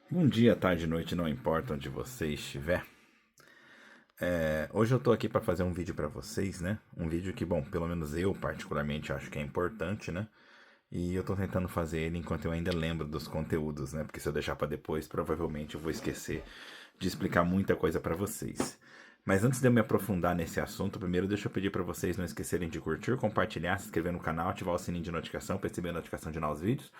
Bom dia, tarde, noite, não importa onde você estiver. Hoje eu tô aqui para fazer um vídeo para vocês, né? Um vídeo que, bom, pelo menos eu particularmente acho que é importante, né? E eu tô tentando fazer ele enquanto eu ainda lembro dos conteúdos, né? Porque se eu deixar para depois, provavelmente eu vou esquecer de explicar muita coisa para vocês. Mas antes de eu me aprofundar nesse assunto, primeiro deixa eu pedir para vocês não esquecerem de curtir, compartilhar, se inscrever no canal, ativar o sininho de notificação para receber a notificação de novos vídeos.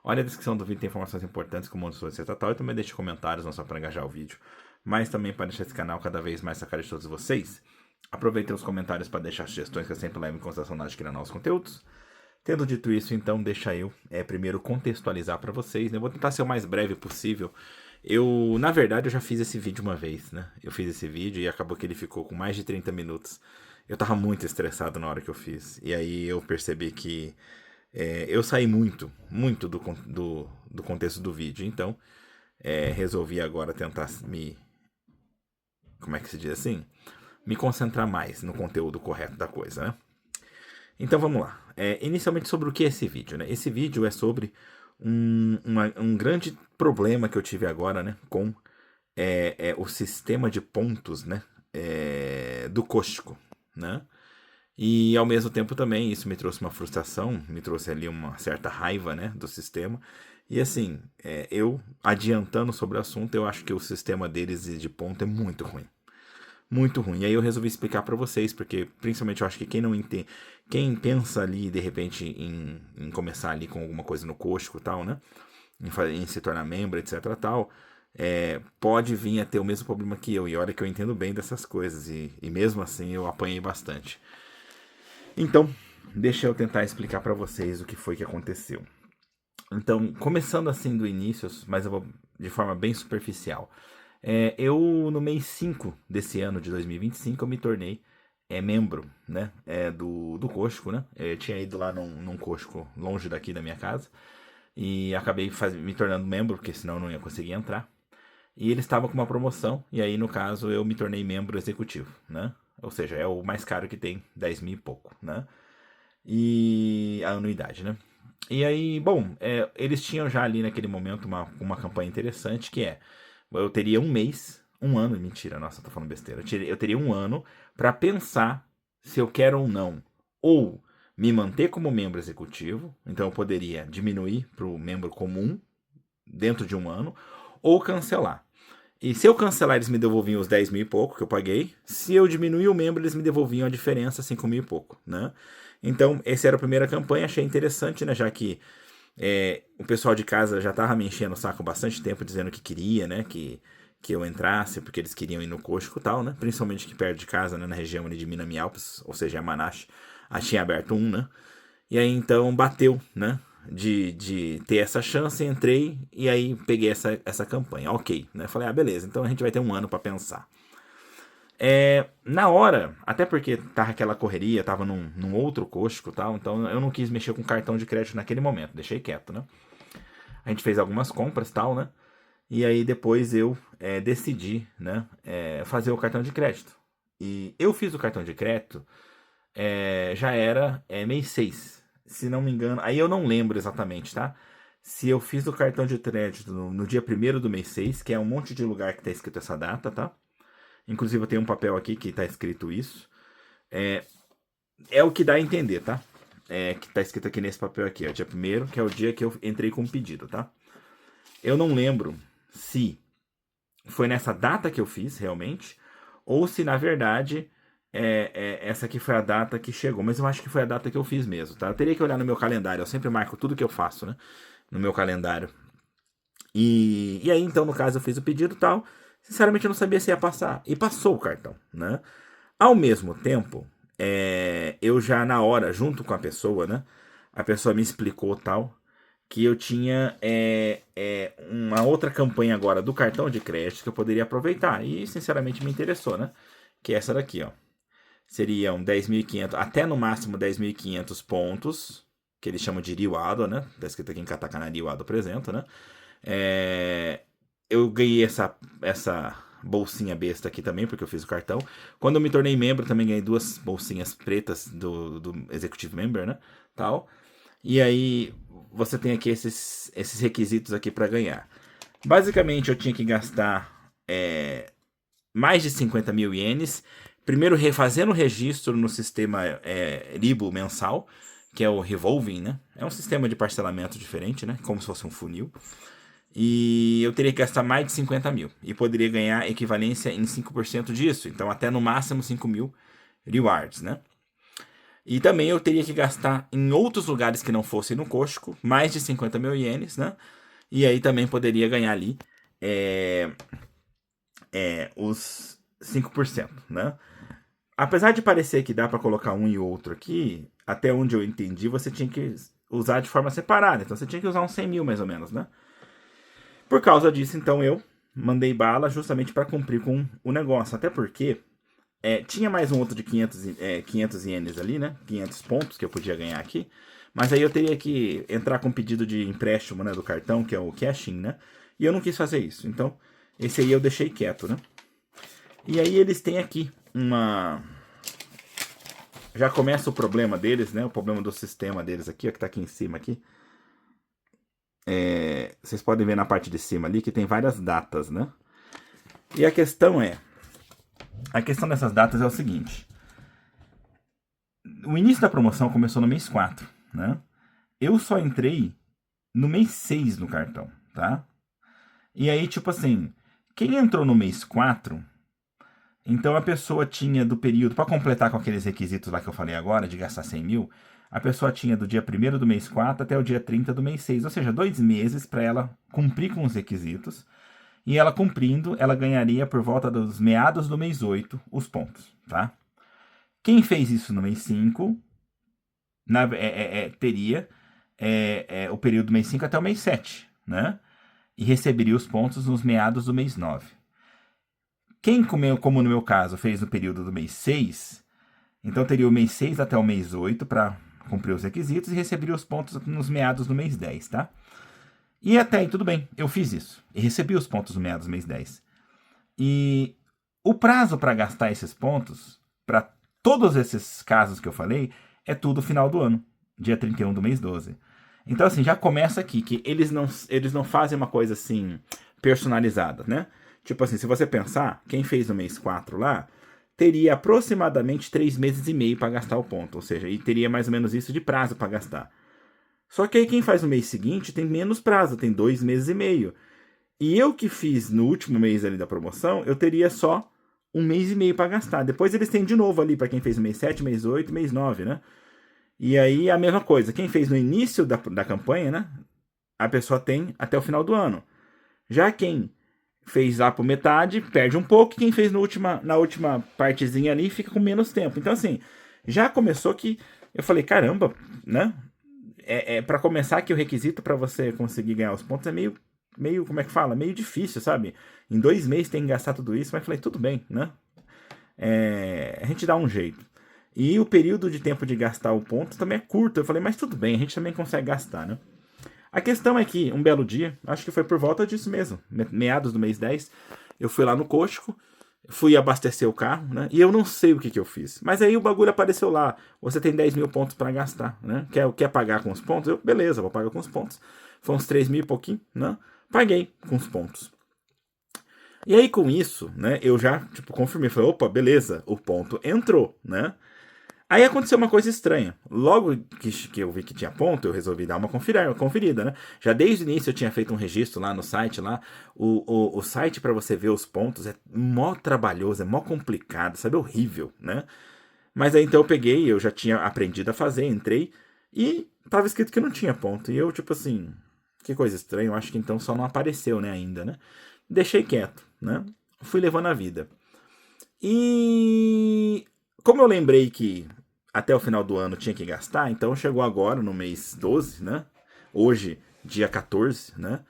Olha a descrição do vídeo, tem informações importantes como onde sou tal e também deixe comentários, não só para engajar o vídeo, mas também para deixar esse canal cada vez mais na cara de todos vocês. Aproveitem os comentários para deixar sugestões que eu sempre levo em consideração na hora de criar novos conteúdos. Tendo dito isso, então, deixa eu primeiro contextualizar para vocês, né? Eu vou tentar ser o mais breve possível. Na verdade, eu já fiz esse vídeo uma vez, né? Eu fiz esse vídeo e acabou que ele ficou com mais de 30 minutos. Eu tava muito estressado na hora que eu fiz. E aí eu percebi que eu saí muito do contexto do vídeo. Então, resolvi agora tentar como é que se diz assim? Me concentrar mais no conteúdo correto da coisa, né? Então vamos lá. Inicialmente sobre o que é esse vídeo, né? Esse vídeo é sobre um grande problema que eu tive agora, né? Com o sistema de pontos, né? Do Costco, né? E ao mesmo tempo também isso me trouxe uma frustração, me trouxe ali uma certa raiva, né, do sistema. E assim, eu adiantando sobre o assunto, eu acho que o sistema deles de ponto é muito ruim. Muito ruim. E aí eu resolvi explicar para vocês, porque principalmente eu acho que quem não entende, quem pensa ali de repente em começar ali com alguma coisa no Costco e tal, né, em se tornar membro, etc tal, pode vir a ter o mesmo problema que eu. E olha que eu entendo bem dessas coisas, e mesmo assim eu apanhei bastante. Então, deixa eu tentar explicar para vocês o que foi que aconteceu. Então, começando assim do início, mas eu vou de forma bem superficial. Eu, no mês 5 desse ano de 2025, eu me tornei membro, né, do Costco, né? Eu tinha ido lá num Costco longe daqui da minha casa e acabei me tornando membro, porque senão eu não ia conseguir entrar. E ele estava com uma promoção, e aí, no caso, eu me tornei membro executivo, né? Ou seja, é o mais caro que tem, 10 mil e pouco, né? E a anuidade, né? E aí, bom, eles tinham já ali naquele momento uma campanha interessante que eu teria um mês, um ano, mentira, nossa, tô falando besteira. Eu teria um ano para pensar se eu quero ou não, ou me manter como membro executivo, então eu poderia diminuir para o membro comum dentro de um ano, ou cancelar. E se eu cancelar, eles me devolviam os 10 mil e pouco que eu paguei. Se eu diminuir o membro, eles me devolviam a diferença, 5 mil e pouco, né? Então, essa era a primeira campanha, achei interessante, né? Já que o pessoal de casa já tava me enchendo o saco bastante tempo, dizendo que queria, né? Que eu entrasse, porque eles queriam ir no Costco e tal, né? Principalmente aqui perto de casa, né? Na região ali de Minami Alpes, ou seja, Yamanashi. Tinha aberto um, né? E aí então bateu, né? De ter essa chance, entrei e aí peguei essa campanha. Ok, né? Falei, beleza, então a gente vai ter um ano para pensar. Na hora, até porque tava aquela correria, tava num outro Costco e tal, então eu não quis mexer com cartão de crédito naquele momento, deixei quieto, né? A gente fez algumas compras e tal, né? E aí depois eu decidi, né, fazer o cartão de crédito. E eu fiz o cartão de crédito, já era mês 6 se não me engano. Aí eu não lembro exatamente, tá? Se eu fiz o cartão de crédito no dia primeiro do mês 6 que é um monte de lugar que tá escrito essa data, tá? Inclusive eu tenho um papel aqui que tá escrito isso. É o que dá a entender, tá? Que tá escrito aqui nesse papel aqui, ó, dia primeiro que é o dia que eu entrei com o pedido, tá? Eu não lembro se foi nessa data que eu fiz, realmente, ou se na verdade essa aqui foi a data que chegou, mas eu acho que foi a data que eu fiz mesmo, tá? Eu teria que olhar no meu calendário, eu sempre marco tudo que eu faço, né? No meu calendário. E aí, então, no caso, eu fiz o pedido e tal. Sinceramente, eu não sabia se ia passar. E passou o cartão, né? Ao mesmo tempo, eu já na hora, junto com a pessoa, né? A pessoa me explicou tal que eu tinha uma outra campanha agora do cartão de crédito que eu poderia aproveitar. E sinceramente me interessou, né? Que é essa daqui, ó. Seriam 10.500, até no máximo 10.500 pontos, que eles chamam de Riwado, né? Tá escrito aqui em katakana Riwado apresenta, né? Eu ganhei essa bolsinha besta aqui também, porque eu fiz o cartão. Quando eu me tornei membro, também ganhei duas bolsinhas pretas do Executive Member, né? Tal. E aí você tem aqui esses requisitos aqui para ganhar. Basicamente, eu tinha que gastar mais de 50 mil ienes. Primeiro, refazendo o registro no sistema Ribo mensal, que é o Revolving, né? É um sistema de parcelamento diferente, né? Como se fosse um funil. E eu teria que gastar mais de 50 mil. E poderia ganhar equivalência em 5% disso. Então, até no máximo 5 mil rewards, né? E também eu teria que gastar em outros lugares que não fossem no Costco mais de 50 mil ienes, né? E aí também poderia ganhar ali é, os 5%, né? Apesar de parecer que dá para colocar um e outro aqui, até onde eu entendi, você tinha que usar de forma separada. Então você tinha que usar uns 100 mil mais ou menos, né? Por causa disso, então eu mandei bala justamente para cumprir com o negócio. Até porque tinha mais um outro de 500 ienes ali, né? 500 pontos que eu podia ganhar aqui. Mas aí eu teria que entrar com pedido de empréstimo, né, do cartão, que é o cashing, né? E eu não quis fazer isso. Então, esse aí eu deixei quieto, né? E aí eles têm aqui uma... Já começa o problema deles, né? O problema do sistema deles aqui, ó, que tá aqui em cima aqui. Vocês podem ver na parte de cima ali que tem várias datas, né? E a questão dessas datas é o seguinte. O início da promoção começou no mês 4, né? Eu só entrei no mês 6 no cartão, tá? E aí, tipo assim, quem entrou no mês 4, então a pessoa tinha do período, para completar com aqueles requisitos lá que eu falei agora, de gastar 100 mil, a pessoa tinha do dia 1º do mês 4 até o dia 30 do mês 6, ou seja, 2 meses para ela cumprir com os requisitos. E ela cumprindo, ela ganharia por volta dos meados do mês 8 os pontos, tá? Quem fez isso no mês 5 teria o período do mês 5 até o mês 7, né? E receberia os pontos nos meados do mês 9. Quem, como no meu caso, fez no período do mês 6, então teria o mês 6 até o mês 8 para cumprir os requisitos e receberia os pontos nos meados do mês 10, tá? E até aí tudo bem, eu fiz isso. E recebi os pontos no meados do mês 10. E o prazo para gastar esses pontos, para todos esses casos que eu falei, é tudo final do ano, dia 31 do mês 12. Então, assim, já começa aqui que eles não fazem uma coisa assim personalizada, né? Tipo assim, se você pensar, quem fez no mês 4 lá, teria aproximadamente 3 meses e meio para gastar o ponto. Ou seja, e teria mais ou menos isso de prazo para gastar. Só que aí quem faz no mês seguinte tem menos prazo, tem 2 meses e meio. E eu que fiz no último mês ali da promoção, eu teria só 1 mês e meio para gastar. Depois eles têm de novo ali para quem fez no mês 7, mês 8, mês 9, né? E aí a mesma coisa, quem fez no início da campanha, né? A pessoa tem até o final do ano. Já quem fez lá por metade, perde um pouco. Quem fez na última partezinha ali, fica com menos tempo. Então, assim, já começou que eu falei, caramba, né? Para começar que o requisito para você conseguir ganhar os pontos é meio, como é que fala? Meio difícil, sabe? Em 2 meses tem que gastar tudo isso, mas eu falei, tudo bem, né? A gente dá um jeito. E o período de tempo de gastar o ponto também é curto. Eu falei, mas tudo bem, a gente também consegue gastar, né? A questão é que, um belo dia, acho que foi por volta disso mesmo, meados do mês 10, eu fui lá no Costco, fui abastecer o carro, né? E eu não sei o que eu fiz. Mas aí o bagulho apareceu lá. Você tem 10 mil pontos para gastar, né? Quer pagar com os pontos? Eu, beleza, vou pagar com os pontos. Foi uns 3 mil e pouquinho, né? Paguei com os pontos. E aí com isso, né? Eu já, confirmei. Falei, opa, beleza, o ponto entrou, né? Aí aconteceu uma coisa estranha. Logo que eu vi que tinha ponto, eu resolvi dar uma conferida, né? Já desde o início eu tinha feito um registro lá no site. Lá. O site para você ver os pontos é mó trabalhoso, é mó complicado, sabe? Horrível, né? Mas aí então eu peguei, eu já tinha aprendido a fazer, entrei e tava escrito que não tinha ponto. E eu, assim, que coisa estranha, eu acho que então só não apareceu, né, ainda, né? Deixei quieto, né? Fui levando a vida. E como eu lembrei que até o final do ano tinha que gastar, então chegou agora no mês 12, né? Hoje, dia 14, né?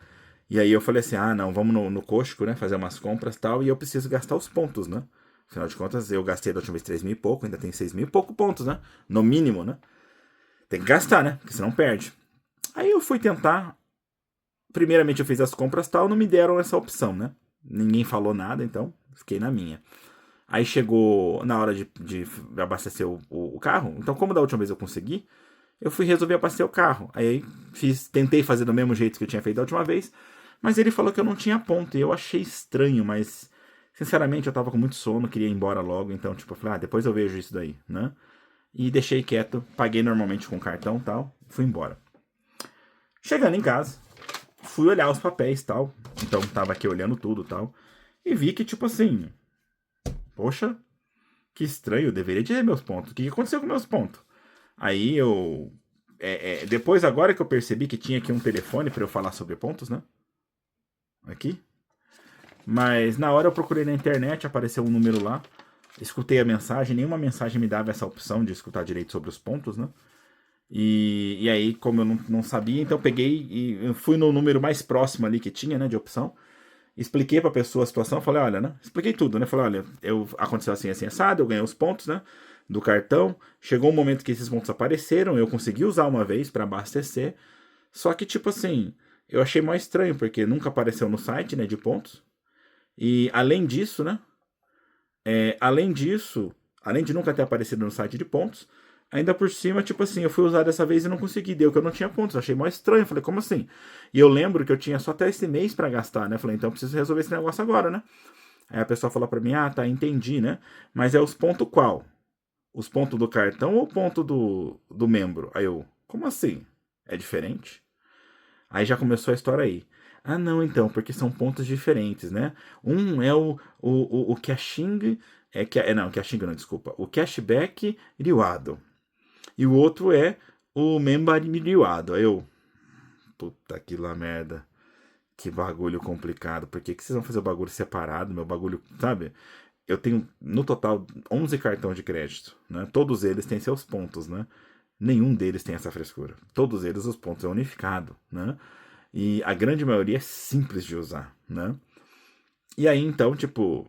E aí eu falei assim, não, vamos no Costco, né? Fazer umas compras e tal, e eu preciso gastar os pontos, né? Afinal de contas, eu gastei da última vez 3 mil e pouco, ainda tem 6 mil e pouco pontos, né? No mínimo, né? Tem que gastar, né? Porque senão perde. Aí eu fui tentar. Primeiramente eu fiz as compras e tal, não me deram essa opção, né? Ninguém falou nada, então fiquei na minha. Aí chegou na hora de abastecer o carro. Então, como da última vez eu consegui, eu fui resolver abastecer o carro. Aí tentei fazer do mesmo jeito que eu tinha feito da última vez. Mas ele falou que eu não tinha ponto, e eu achei estranho, mas sinceramente eu tava com muito sono, queria ir embora logo, então tipo, eu falei, depois eu vejo isso daí, né? E deixei quieto, paguei normalmente com cartão e tal, fui embora. Chegando em casa, fui olhar os papéis e tal, então tava aqui olhando tudo e tal, e vi que tipo assim, poxa, que estranho, eu deveria ter meus pontos, o que aconteceu com meus pontos? Aí eu... depois, agora que eu percebi que tinha aqui um telefone pra eu falar sobre pontos, né? Aqui. Mas na hora eu procurei na internet, apareceu um número lá. Escutei a mensagem, nenhuma mensagem me dava essa opção de escutar direito sobre os pontos, né? E aí, como eu não sabia, então eu peguei e eu fui no número mais próximo ali que tinha, né, de opção. Expliquei pra pessoa a situação, falei, olha, né? Expliquei tudo, né? Falei, olha, aconteceu assim, assim, assado, eu ganhei os pontos, né? Do cartão. Chegou um momento que esses pontos apareceram, eu consegui usar uma vez pra abastecer. Só que, tipo assim, eu achei mais estranho, porque nunca apareceu no site, né, de pontos. E além disso, né? Além disso, além de nunca ter aparecido no site de pontos, ainda por cima, tipo assim, eu fui usar dessa vez e não consegui, deu que eu não tinha pontos, achei mais estranho, falei, como assim? E eu lembro que eu tinha só até esse mês pra gastar, né? Falei, então eu preciso resolver esse negócio agora, né? Aí a pessoa falou pra mim, tá, entendi, né? Mas é os pontos qual? Os pontos do cartão ou o ponto do membro? Aí eu, como assim? É diferente? Aí já começou a história aí. Ah, não, então, porque são pontos diferentes, né? Um é o caching, não, caching não, desculpa. O cashback riuado. E o outro é o member riuado. Aí eu, puta que lá merda. Que bagulho complicado. Por que vocês vão fazer o bagulho separado? Meu bagulho, sabe? Eu tenho, no total, 11 cartões de crédito, né? Todos eles têm seus pontos, né? Nenhum deles tem essa frescura. Todos eles, os pontos é unificado, né? E a grande maioria é simples de usar, né? E aí, então, tipo,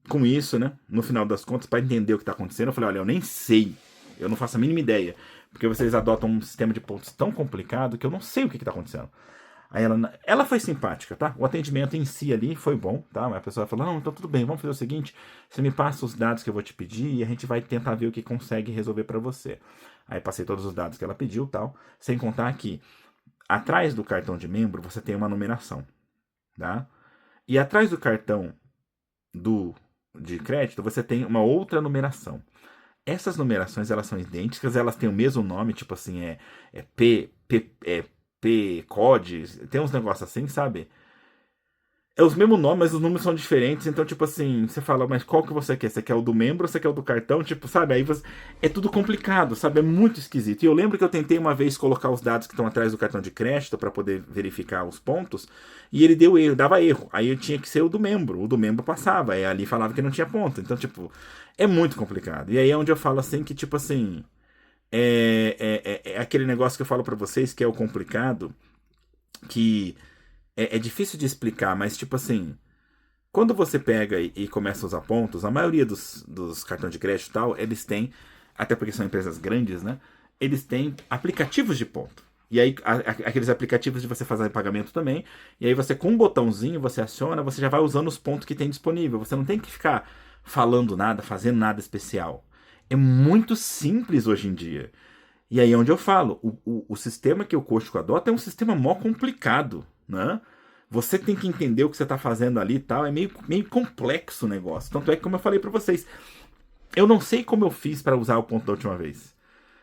com isso, né? No final das contas, para entender o que tá acontecendo, eu falei, olha, eu nem sei. Eu não faço a mínima ideia. Porque vocês adotam um sistema de pontos tão complicado que eu não sei o que tá acontecendo. Aí ela foi simpática, tá? O atendimento em si ali foi bom, tá? A pessoa falou, não, então tudo bem, vamos fazer o seguinte, você me passa os dados que eu vou te pedir e a gente vai tentar ver o que consegue resolver para você. Aí passei todos os dados que ela pediu, tal, sem contar que atrás do cartão de membro você tem uma numeração, tá? E atrás do cartão de crédito você tem uma outra numeração. Essas numerações elas são idênticas, elas têm o mesmo nome, tipo assim, P, COD, tem uns negócios assim, sabe? É os mesmos nomes, mas os números são diferentes. Então, tipo assim, você fala, mas qual que você quer? Você quer o do membro ou você quer o do cartão? Tipo, sabe? Aí você... é tudo complicado, sabe? É muito esquisito. E eu lembro que eu tentei uma vez colocar os dados que estão atrás do cartão de crédito para poder verificar os pontos. E ele deu erro, dava erro. Aí eu tinha que ser o do membro. O do membro passava. Aí ali falava que não tinha ponto. Então, tipo, é muito complicado. E aí é onde eu falo assim que, tipo assim. É aquele negócio que eu falo para vocês que é o complicado. Que é difícil de explicar, mas tipo assim, quando você pega e começa a usar pontos, a maioria dos cartões de crédito e tal, eles têm, até porque são empresas grandes, né? Eles têm aplicativos de ponto. E aí, aqueles aplicativos de você fazer pagamento também. E aí você, com um botãozinho, você aciona, você já vai usando os pontos que tem disponível. Você não tem que ficar falando nada, fazendo nada especial. É muito simples hoje em dia. E aí é onde eu falo, o sistema que o Costco adota é um sistema mó complicado, né? Você tem que entender o que você está fazendo ali e tal, é meio complexo o negócio. Tanto é que, como eu falei para vocês, eu não sei como eu fiz para usar o ponto da última vez.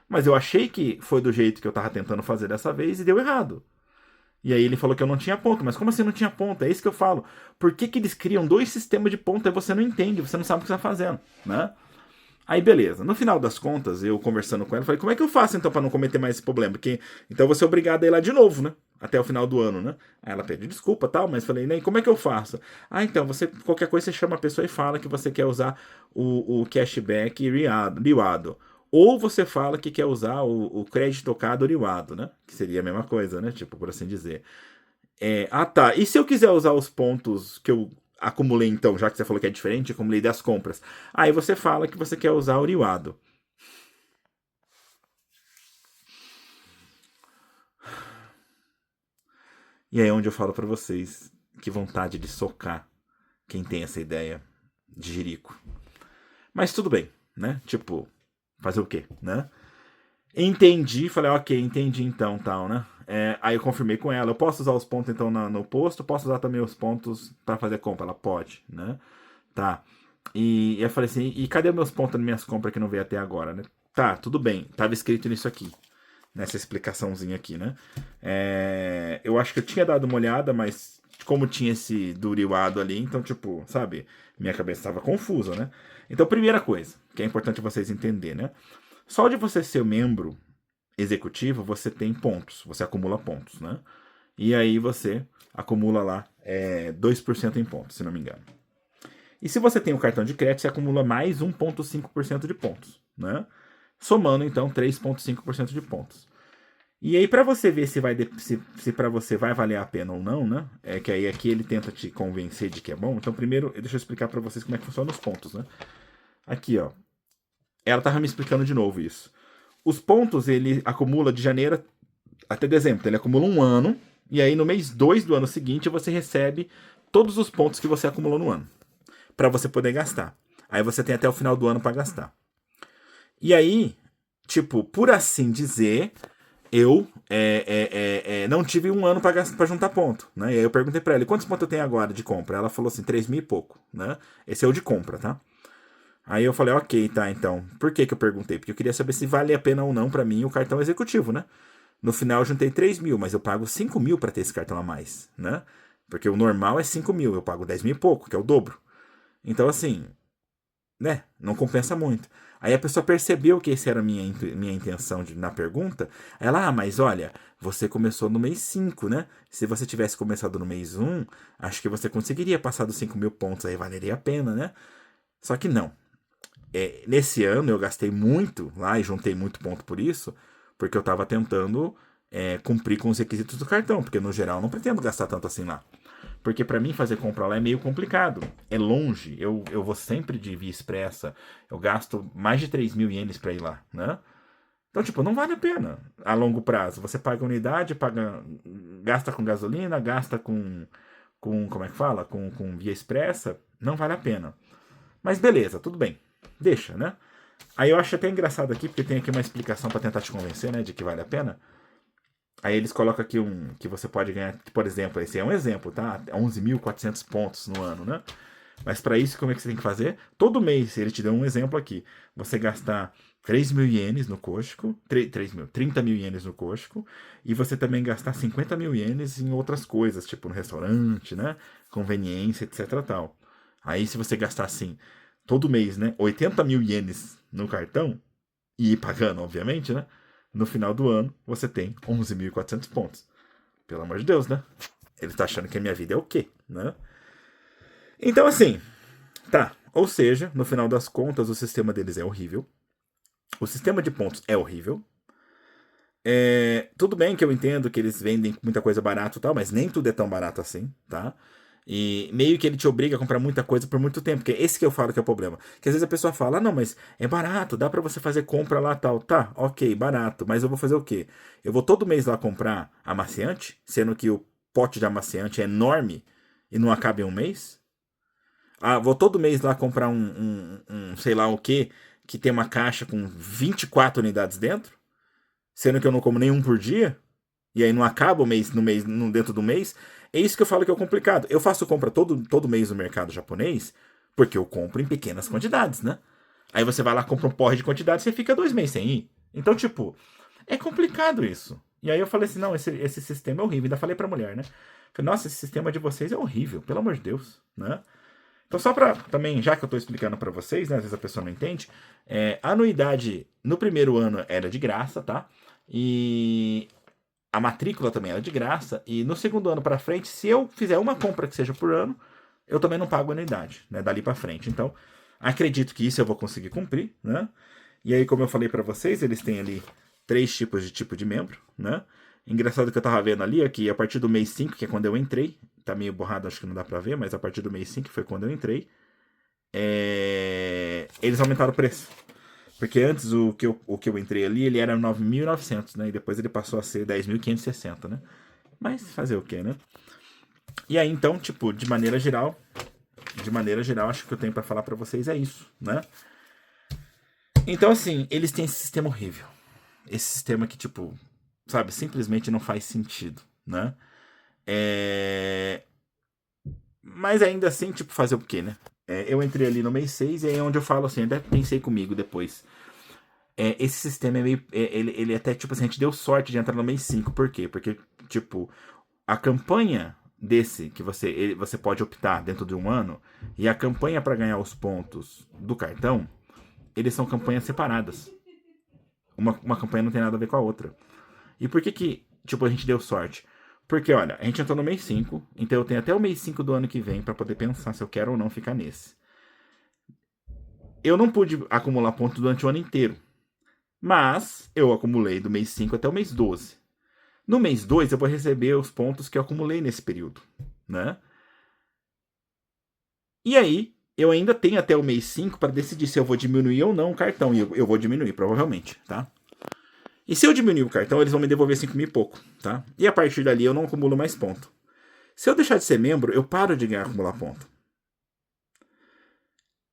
Mas eu achei que foi do jeito que eu estava tentando fazer dessa vez e deu errado. E aí ele falou que eu não tinha ponto. Mas como assim não tinha ponto? É isso que eu falo. Por que, que eles criam dois sistemas de ponto e você não entende, você não sabe o que você está fazendo, né? Aí beleza, no final das contas, eu conversando com ela, falei, como é que eu faço então para não cometer mais esse problema? Porque então eu vou ser obrigado a ir lá de novo, né? Até o final do ano, né? Aí ela pediu desculpa tal, mas falei, né, como é que eu faço? Ah, então, qualquer coisa você chama a pessoa e fala que você quer usar o cashback riwado. Ou você fala que quer usar o crédito tocado riwado, né? Que seria a mesma coisa, né? Tipo, por assim dizer. Tá. E se eu quiser usar os pontos que eu acumulei, então, já que você falou que é diferente, eu acumulei das compras. Aí você fala que você quer usar o riwado. E aí é onde eu falo pra vocês que vontade de socar quem tem essa ideia de jirico. Mas tudo bem, né? Tipo, fazer o quê, né? Entendi, falei, ok, entendi então, tal, né? Aí eu confirmei com ela, eu posso usar os pontos então no posto, posso usar também os pontos para fazer compra? Ela pode, né? Tá. E eu falei assim, e cadê meus pontos nas minhas compras que não veio até agora, né? Tá, tudo bem, tava escrito nisso aqui, nessa explicaçãozinha aqui, né? Eu acho que eu tinha dado uma olhada, mas como tinha esse duriwado ali, então, tipo, sabe? Minha cabeça estava confusa, né? Então, primeira coisa, que é importante vocês entenderem, né? Só de você ser membro executivo, você tem pontos, você acumula pontos, né? E aí você acumula lá 2% em pontos, se não me engano. E se você tem o cartão de crédito, você acumula mais 1,5% de pontos, né? Somando, então, 3,5% de pontos. E aí, para você ver se para você vai valer a pena ou não, né? É que aí aqui ele tenta te convencer de que é bom. Então, primeiro, deixa eu explicar para vocês como é que funciona os pontos, né? Aqui, ó. Ela tava me explicando de novo isso. Os pontos, ele acumula de janeiro até dezembro. Então, ele acumula um ano. E aí, no mês 2 do ano seguinte, você recebe todos os pontos que você acumulou no ano, para você poder gastar. Aí você tem até o final do ano para gastar. E aí, tipo, por assim dizer, eu não tive um ano para juntar ponto, né? E aí eu perguntei para ela, quantos pontos eu tenho agora de compra? Ela falou assim, 3.000 e pouco, né? Esse é o de compra, tá? Aí eu falei, ok, tá, então. Por que eu perguntei? Porque eu queria saber se vale a pena ou não para mim o cartão executivo, né? No final eu juntei 3.000, mas eu pago 5.000 para ter esse cartão a mais, né? Porque o normal é 5.000, eu pago 10.000 e pouco, que é o dobro. Então, assim, né? Não compensa muito. Aí a pessoa percebeu que essa era a minha intenção na pergunta. Ela, mas olha, você começou no mês 5, né? Se você tivesse começado no mês 1, acho que você conseguiria passar dos 5.000 pontos, aí valeria a pena, né? Só que não. Nesse ano eu gastei muito lá e juntei muito ponto por isso, porque eu tava tentando cumprir com os requisitos do cartão, porque no geral eu não pretendo gastar tanto assim lá. Porque para mim fazer compra lá é meio complicado. É longe. Eu vou sempre de via expressa. Eu gasto mais de 3.000 ienes para ir lá, né? Então, tipo, não vale a pena a longo prazo. Você paga unidade, gasta com gasolina, gasta com como é que fala? Com via expressa. Não vale a pena. Mas beleza, tudo bem. Deixa, né? Aí eu acho até engraçado aqui, porque tem aqui uma explicação para tentar te convencer, né, de que vale a pena. Aí eles colocam aqui que você pode ganhar, por exemplo, esse é um exemplo, tá? 11.400 pontos no ano, né? Mas para isso, como é que você tem que fazer? Todo mês, ele te deu um exemplo aqui. Você gastar 3.000 ienes no Costco, 30.000 ienes no Costco, e você também gastar 50.000 ienes em outras coisas, tipo no restaurante, né? Conveniência, etc. Tal. Aí, se você gastar assim, todo mês, né? 80.000 ienes no cartão, e ir pagando, obviamente, né? No final do ano, você tem 11.400 pontos. Pelo amor de Deus, né? Ele tá achando que a minha vida é o quê, né? Então, assim, tá. Ou seja, no final das contas, o sistema deles é horrível. O sistema de pontos é horrível. Tudo bem que eu entendo que eles vendem muita coisa barato e tal, mas nem tudo é tão barato assim, tá? E meio que ele te obriga a comprar muita coisa por muito tempo, que é esse que eu falo que é o problema. Que às vezes a pessoa fala, ah, não, mas é barato, dá pra você fazer compra lá tal. Tá, ok, barato, mas eu vou fazer o quê? Eu vou todo mês lá comprar amaciante, sendo que o pote de amaciante é enorme e não acaba em um mês? Ah, vou todo mês lá comprar um sei lá o quê, que tem uma caixa com 24 unidades dentro, sendo que eu não como nenhum por dia? E aí não acaba o mês, dentro do mês. É isso que eu falo que é o complicado. Eu faço compra todo mês no mercado japonês, porque eu compro em pequenas quantidades, né? Aí você vai lá, compra um porre de quantidade, você fica 2 meses sem ir. Então, tipo, é complicado isso. E aí eu falei assim, não, esse sistema é horrível. Ainda falei pra mulher, né? Falei, nossa, esse sistema de vocês é horrível, pelo amor de Deus, né? Então, só pra também, já que eu tô explicando pra vocês, né? Às vezes a pessoa não entende, a anuidade no primeiro ano era de graça, tá? E a matrícula também era de graça. E no segundo ano para frente, se eu fizer uma compra que seja por ano, eu também não pago anuidade, né? Dali para frente. Então, acredito que isso eu vou conseguir cumprir, né? E aí, como eu falei para vocês, eles têm ali 3 tipos de tipo de membro, né? Engraçado que eu tava vendo ali, aqui a partir do mês 5, que é quando eu entrei, tá meio borrado, acho que não dá pra ver, mas a partir do mês 5 foi quando eu entrei, eles aumentaram o preço. Porque antes o que eu entrei ali, ele era 9.900, né? E depois ele passou a ser 10.560, né? Mas fazer o quê, né? E aí, então, tipo, de maneira geral, acho que eu tenho pra falar pra vocês é isso, né? Então, assim, eles têm esse sistema horrível. Esse sistema que, tipo, sabe, simplesmente não faz sentido, né? Mas ainda assim, tipo, fazer o quê, né? Eu entrei ali no mês 6 e aí é onde eu falo assim, até pensei comigo depois. Esse sistema é meio. Ele até, tipo assim, a gente deu sorte de entrar no mês 5. Por quê? Porque, tipo, a campanha desse que você pode optar dentro de um ano e a campanha para ganhar os pontos do cartão, eles são campanhas separadas. Uma campanha não tem nada a ver com a outra. E por que, tipo, a gente deu sorte? Porque, olha, a gente entrou no mês 5, então eu tenho até o mês 5 do ano que vem para poder pensar se eu quero ou não ficar nesse. Eu não pude acumular pontos durante o ano inteiro, mas eu acumulei do mês 5 até o mês 12. No mês 2 eu vou receber os pontos que eu acumulei nesse período, né? E aí, eu ainda tenho até o mês 5 para decidir se eu vou diminuir ou não o cartão. E eu vou diminuir, provavelmente, tá? E se eu diminuir o cartão, eles vão me devolver 5 mil e pouco, tá? E a partir dali eu não acumulo mais ponto. Se eu deixar de ser membro, eu paro de ganhar acumular ponto.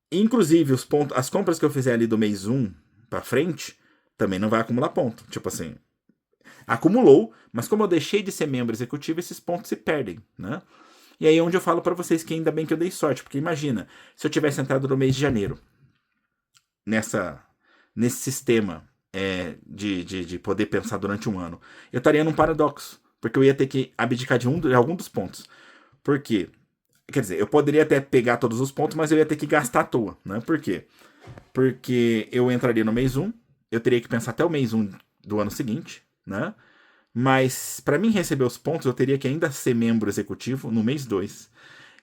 Inclusive, as compras que eu fizer ali do mês 1 pra frente, também não vai acumular ponto. Tipo assim, acumulou, mas como eu deixei de ser membro executivo, esses pontos se perdem, né? E aí é onde eu falo para vocês que ainda bem que eu dei sorte, porque imagina, se eu tivesse entrado no mês de janeiro, nesse sistema de poder pensar durante um ano, eu estaria num paradoxo, porque eu ia ter que abdicar de algum dos pontos. Por quê? Quer dizer, eu poderia até pegar todos os pontos, mas eu ia ter que gastar à toa, né? Por quê? Porque eu entraria no mês 1, eu teria que pensar até o mês 1 do ano seguinte, né? Mas para mim receber os pontos, eu teria que ainda ser membro executivo no mês 2.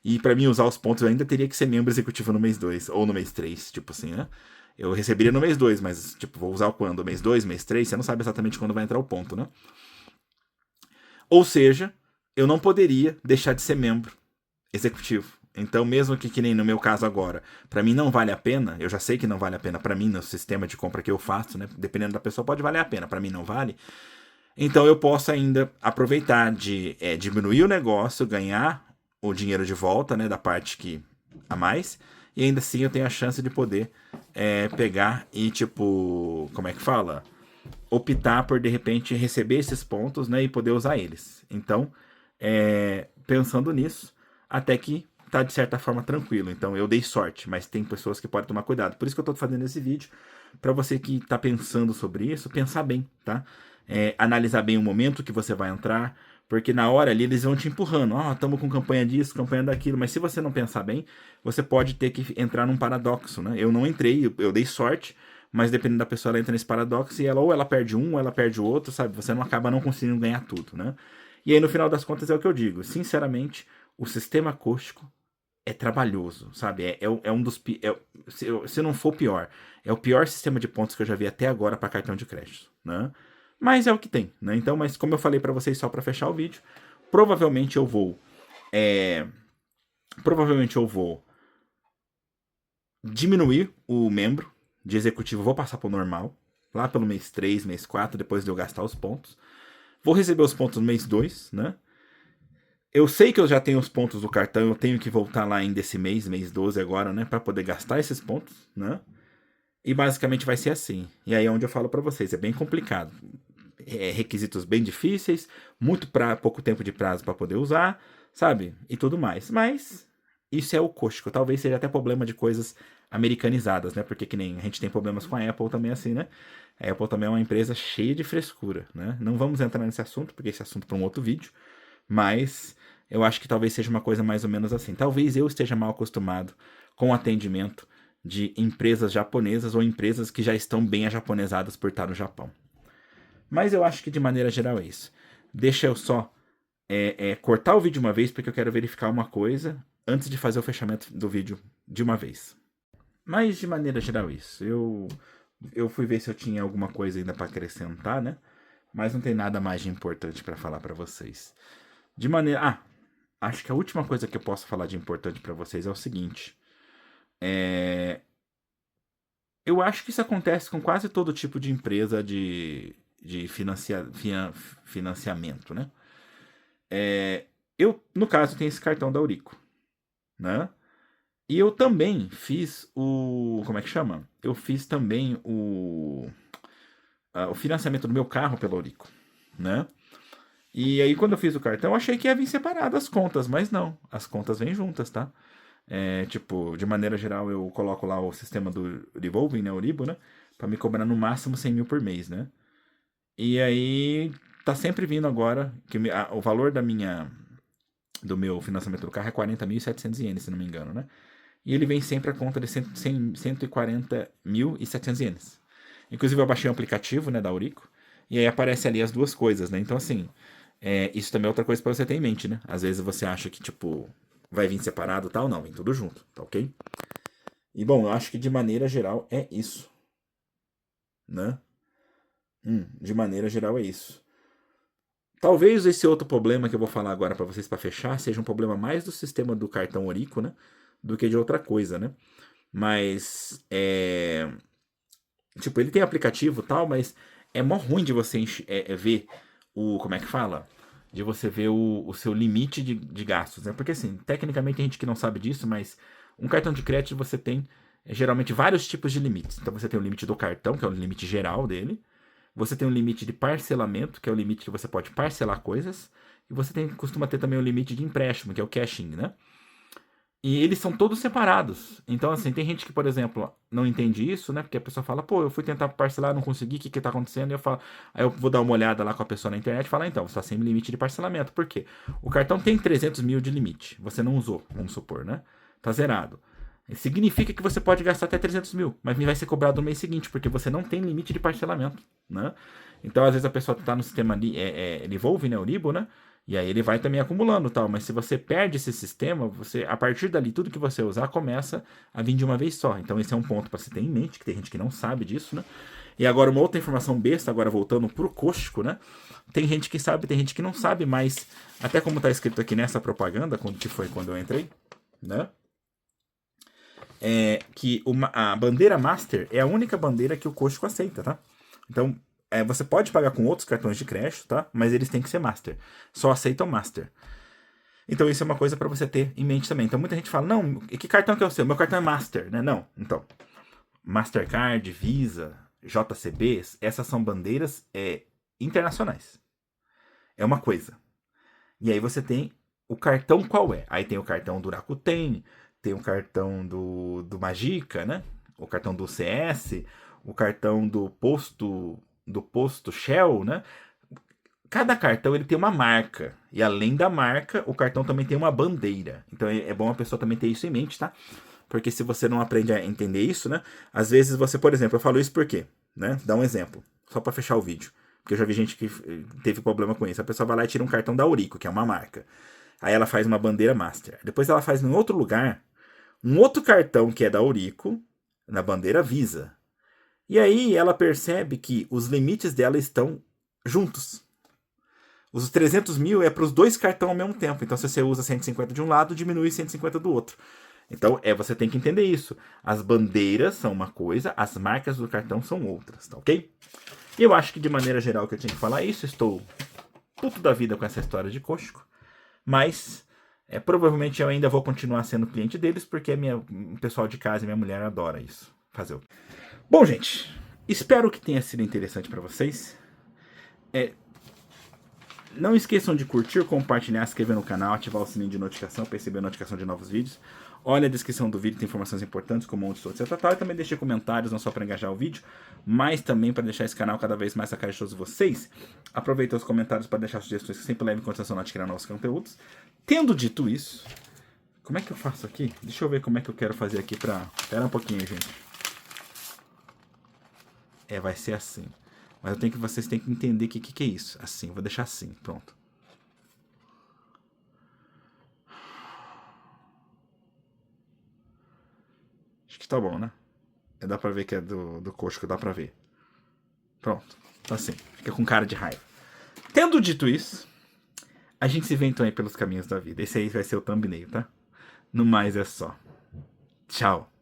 E para mim usar os pontos, eu ainda teria que ser membro executivo no mês 2 ou no mês 3, tipo assim, né? Eu receberia no mês 2, mas tipo, vou usar quando? Mês 2, mês 3, você não sabe exatamente quando vai entrar o ponto, né? Ou seja, eu não poderia deixar de ser membro executivo. Então, mesmo que nem no meu caso agora, para mim não vale a pena, eu já sei que não vale a pena para mim no sistema de compra que eu faço, né? Dependendo da pessoa pode valer a pena, para mim não vale. Então eu posso ainda aproveitar de diminuir o negócio, ganhar o dinheiro de volta, né, da parte que a mais, e ainda assim eu tenho a chance de poder pegar e tipo, como é que fala? Optar por de repente receber esses pontos, né, e poder usar eles. Então, pensando nisso, até que tá de certa forma tranquilo. Então eu dei sorte, mas tem pessoas que podem tomar cuidado. Por isso que eu tô fazendo esse vídeo, para você que tá pensando sobre isso, pensar bem, tá? Analisar bem o momento que você vai entrar, porque na hora ali eles vão te empurrando. Ó, estamos com campanha disso, campanha daquilo. Mas se você não pensar bem, você pode ter que entrar num paradoxo, né? Eu não entrei, eu dei sorte, mas dependendo da pessoa, ela entra nesse paradoxo e ou ela perde um, ou ela perde o outro, sabe? Você não acaba não conseguindo ganhar tudo, né? E aí, no final das contas, é o que eu digo. Sinceramente, o sistema acústico é trabalhoso, sabe? É um dos. Se não for o pior, é o pior sistema de pontos que eu já vi até agora para cartão de crédito, né? Mas é o que tem, né? Então, mas como eu falei para vocês só para fechar o vídeo, provavelmente eu vou. Provavelmente eu vou diminuir o membro de executivo, vou passar para o normal, lá pelo mês 3, mês 4, depois de eu gastar os pontos. Vou receber os pontos no mês 2, né? Eu sei que eu já tenho os pontos do cartão, eu tenho que voltar lá ainda esse mês 12 agora, né, para poder gastar esses pontos, né? E basicamente vai ser assim. E aí é onde eu falo para vocês, é bem complicado. Requisitos bem difíceis, pouco tempo de prazo para poder usar, sabe? E tudo mais. Mas isso é o Costco. Talvez seja até problema de coisas americanizadas, né? Porque que nem a gente tem problemas com a Apple também assim, né? A Apple também é uma empresa cheia de frescura, né? Não vamos entrar nesse assunto, porque esse assunto é para um outro vídeo. Mas eu acho que talvez seja uma coisa mais ou menos assim. Talvez eu esteja mal acostumado com o atendimento de empresas japonesas ou empresas que já estão bem ajaponesadas por estar no Japão. Mas eu acho que de maneira geral é isso. Deixa eu só cortar o vídeo uma vez, porque eu quero verificar uma coisa antes de fazer o fechamento do vídeo de uma vez. Mas de maneira geral é isso. Eu fui ver se eu tinha alguma coisa ainda para acrescentar, né? Mas não tem nada mais de importante para falar para vocês. De maneira. Acho que a última coisa que eu posso falar de importante para vocês é o seguinte. Eu acho que isso acontece com quase todo tipo de empresa de financiamento, né? Eu, no caso, tenho esse cartão da Eurico, né? E eu também fiz o. Como é que chama? Eu fiz também o financiamento do meu carro pela Eurico, né? E aí, quando eu fiz o cartão, eu achei que ia vir separado as contas, mas não. As contas vêm juntas, tá? Tipo, de maneira geral, eu coloco lá o sistema do Revolving, né? O Ribo, né? Pra me cobrar no máximo 100 mil por mês, né? E aí, tá sempre vindo agora, que o valor do meu financiamento do carro é 40.700 ienes, se não me engano, né? E ele vem sempre a conta de 140.700 ienes. Inclusive, eu baixei um aplicativo, né, da Aurico, e aí aparece ali as duas coisas, né? Então, assim, isso também é outra coisa pra você ter em mente, né? Às vezes você acha que, tipo, vai vir separado e tal, não, vem tudo junto, tá ok? E, bom, eu acho que de maneira geral é isso, né? De maneira geral é isso. Talvez esse outro problema que eu vou falar agora pra vocês pra fechar seja um problema mais do sistema do cartão Aurico, né? Do que de outra coisa, né? Mas, tipo, ele tem aplicativo e tal, mas é mó ruim de você ver como é que fala? De você ver o seu limite de gastos, né? Porque, assim, tecnicamente tem gente que não sabe disso, mas um cartão de crédito você tem geralmente vários tipos de limites. Então você tem o limite do cartão, que é o limite geral dele. Você tem um limite de parcelamento, que é o limite que você pode parcelar coisas. E você costuma ter também o limite de empréstimo, que é o cashing, né? E eles são todos separados. Então, assim, tem gente que, por exemplo, não entende isso, né? Porque a pessoa fala, pô, eu fui tentar parcelar, não consegui, o que que tá acontecendo? E eu falo, aí eu vou dar uma olhada lá com a pessoa na internet e falar, então, você tá sem limite de parcelamento. Por quê? O cartão tem 300 mil de limite. Você não usou, vamos supor, né? Tá zerado. Significa que você pode gastar até 300 mil, mas vai ser cobrado no mês seguinte, porque você não tem limite de parcelamento, né? Então, às vezes a pessoa tá no sistema ali, Evolve, né? O Libo, né? E aí ele vai também acumulando, tal. Mas se você perde esse sistema, você, a partir dali, tudo que você usar começa a vir de uma vez só. Então esse é um ponto para se ter em mente, que tem gente que não sabe disso, né? E agora uma outra informação besta, agora voltando pro Costco, né? Tem gente que sabe, tem gente que não sabe, mas até como tá escrito aqui nessa propaganda, que foi quando eu entrei, né? Que a bandeira Master é a única bandeira que o Costco aceita, tá? Então, você pode pagar com outros cartões de crédito, tá? Mas eles têm que ser Master. Só aceitam Master. Então, isso é uma coisa para você ter em mente também. Então, muita gente fala, não, que cartão que é o seu? Meu cartão é Master, né? Não, então. Mastercard, Visa, JCB, essas são bandeiras internacionais. É uma coisa. E aí você tem o cartão qual é? Aí tem o cartão do Rakuten, tem o cartão do Magica, né? O cartão do CS, o cartão do posto Shell, né? Cada cartão ele tem uma marca. E além da marca, o cartão também tem uma bandeira. Então é bom a pessoa também ter isso em mente, tá? Porque se você não aprende a entender isso, né? Às vezes você, por exemplo, eu falo isso por quê? Né? Dá um exemplo, só para fechar o vídeo. Porque eu já vi gente que teve problema com isso. A pessoa vai lá e tira um cartão da Aurico, que é uma marca. Aí ela faz uma bandeira Master. Depois ela faz em outro lugar um outro cartão que é da Aurico, na bandeira Visa. E aí ela percebe que os limites dela estão juntos. Os 300 mil é para os dois cartões ao mesmo tempo. Então, se você usa 150 de um lado, diminui 150 do outro. Então, você tem que entender isso. As bandeiras são uma coisa, as marcas do cartão são outras, tá ok? E eu acho que, de maneira geral, que eu tinha que falar isso. Estou puto da vida com essa história de Costco. Mas, provavelmente eu ainda vou continuar sendo cliente deles, porque o pessoal de casa e minha mulher adora isso. Fazer o... Bom, gente, espero que tenha sido interessante para vocês. Não esqueçam de curtir, compartilhar, se inscrever no canal, ativar o sininho de notificação para receber a notificação de novos vídeos. Olha a descrição do vídeo, tem informações importantes como onde estou, etc. E também deixe comentários, não só para engajar o vídeo, mas também para deixar esse canal cada vez mais na cara de todos vocês. Aproveita os comentários para deixar sugestões que sempre levem em consideração de criar novos conteúdos. Tendo dito isso, como é que eu faço aqui? Deixa eu ver como é que eu quero fazer aqui para... Espera um pouquinho, gente. Vai ser assim. Mas vocês têm que entender o que é isso. Assim, vou deixar assim, pronto. Acho que tá bom, né? Dá pra ver que é do Costco, dá pra ver. Pronto, tá assim. Fica com cara de raiva. Tendo dito isso, a gente se vê então aí pelos caminhos da vida. Esse aí vai ser o thumbnail, tá? No mais é só. Tchau.